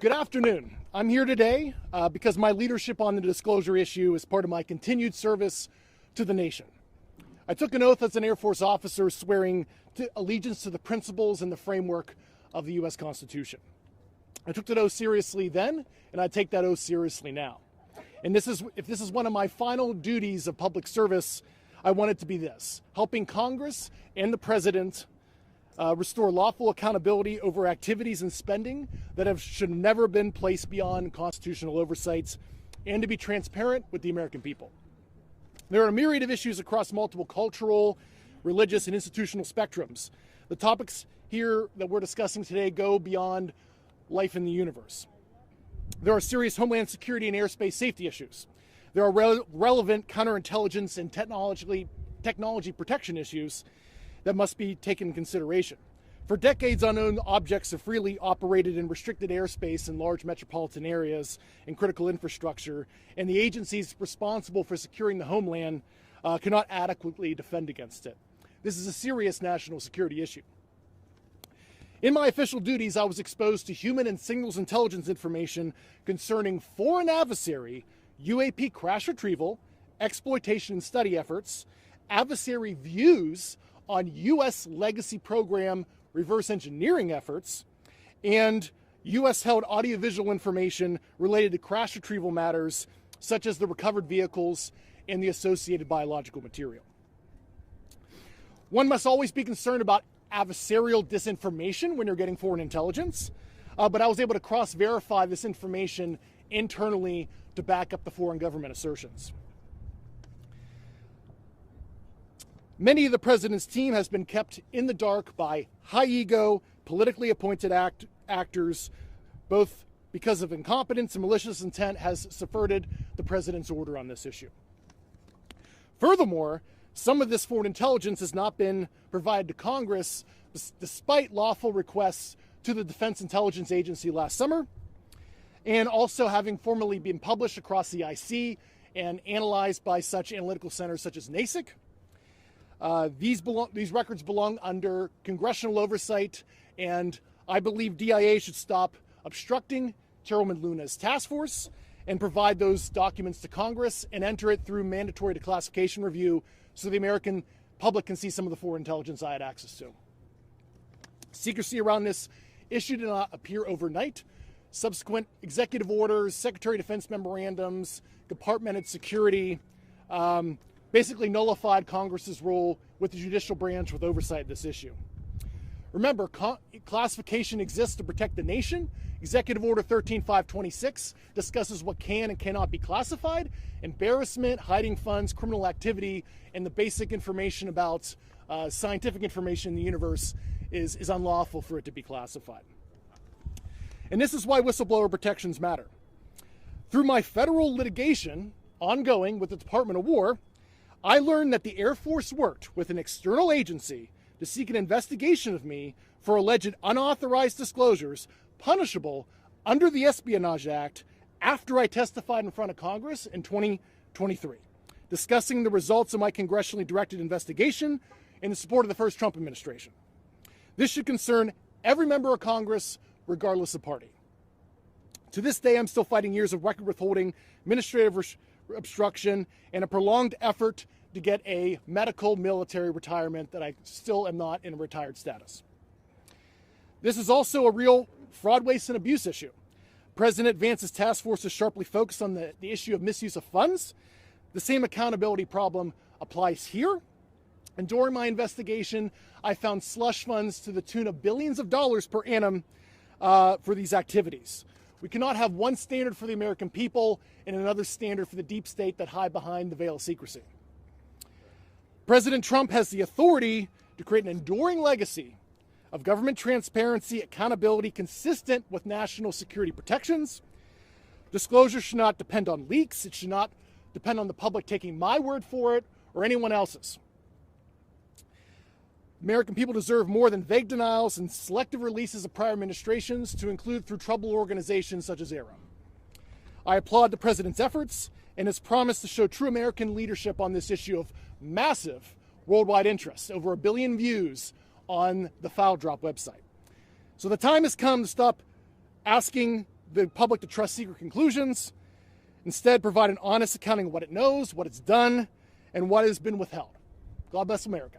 Good afternoon. I'm here today because my leadership on the disclosure issue is part of my continued service to the nation. I took an oath as an Air Force officer swearing allegiance to the principles and the framework of the U.S. Constitution. I took that oath seriously then, and I take that oath seriously now. And if this is one of my final duties of public service, I want it to be this: helping Congress and the President restore lawful accountability over activities and spending that should never have been placed beyond constitutional oversights, and to be transparent with the American people. There are a myriad of issues across multiple cultural, religious, and institutional spectrums. The topics here that we're discussing today go beyond life in the universe. There are serious homeland security and airspace safety issues. There are relevant counterintelligence and technology protection issues that must be taken into consideration. For decades, unknown objects have freely operated in restricted airspace in large metropolitan areas and critical infrastructure, and the agencies responsible for securing the homeland cannot adequately defend against it. This is a serious national security issue. In my official duties, I was exposed to human and signals intelligence information concerning foreign adversary, UAP crash retrieval, exploitation and study efforts, adversary views on U.S. legacy program reverse engineering efforts, and U.S.-held audiovisual information related to crash retrieval matters, such as the recovered vehicles and the associated biological material. One must always be concerned about adversarial disinformation when you're getting foreign intelligence, but I was able to cross-verify this information internally to back up the foreign government assertions. Many of the president's team has been kept in the dark by high-ego, politically appointed actors, both because of incompetence and malicious intent has subverted the president's order on this issue. Furthermore, some of this foreign intelligence has not been provided to Congress despite lawful requests to the Defense Intelligence Agency last summer, and also having formally been published across the IC and analyzed by such analytical centers such as NASIC. These records belong under congressional oversight, and I believe DIA should stop obstructing Chairwoman Luna's task force and provide those documents to Congress and enter it through mandatory declassification review so the American public can see some of the foreign intelligence I had access to. Secrecy around this issue did not appear overnight. Subsequent executive orders, Secretary of Defense memorandums, compartmented security, basically nullified Congress's role with the judicial branch with oversight of this issue. Remember, classification exists to protect the nation. Executive Order 13526 discusses what can and cannot be classified. Embarrassment, hiding funds, criminal activity, and the basic information about scientific information in the universe is unlawful for it to be classified. And this is why whistleblower protections matter. Through my federal litigation ongoing with the Department of War, I learned that the Air Force worked with an external agency to seek an investigation of me for alleged unauthorized disclosures punishable under the Espionage Act after I testified in front of Congress in 2023, discussing the results of my congressionally directed investigation in the support of the first Trump administration. This should concern every member of Congress, regardless of party. To this day, I'm still fighting years of record withholding, administrative obstruction, and a prolonged effort to get a medical military retirement that I still am not in a retired status. This is also a real fraud, waste, and abuse issue. President Vance's task force is sharply focused on the issue of misuse of funds. The same accountability problem applies here. And during my investigation, I found slush funds to the tune of billions of dollars per annum for these activities. We cannot have one standard for the American people and another standard for the deep state that hide behind the veil of secrecy. President Trump has the authority to create an enduring legacy of government transparency, accountability consistent with national security protections. Disclosure should not depend on leaks. It should not depend on the public taking my word for it or anyone else's. American people deserve more than vague denials and selective releases of prior administrations, to include through troubled organizations such as ARROW. I applaud the president's efforts and his promise to show true American leadership on this issue of massive worldwide interest, over 1 billion views on the File Drop website. So the time has come to stop asking the public to trust secret conclusions. Instead, provide an honest accounting of what it knows, what it's done, and what has been withheld. God bless America.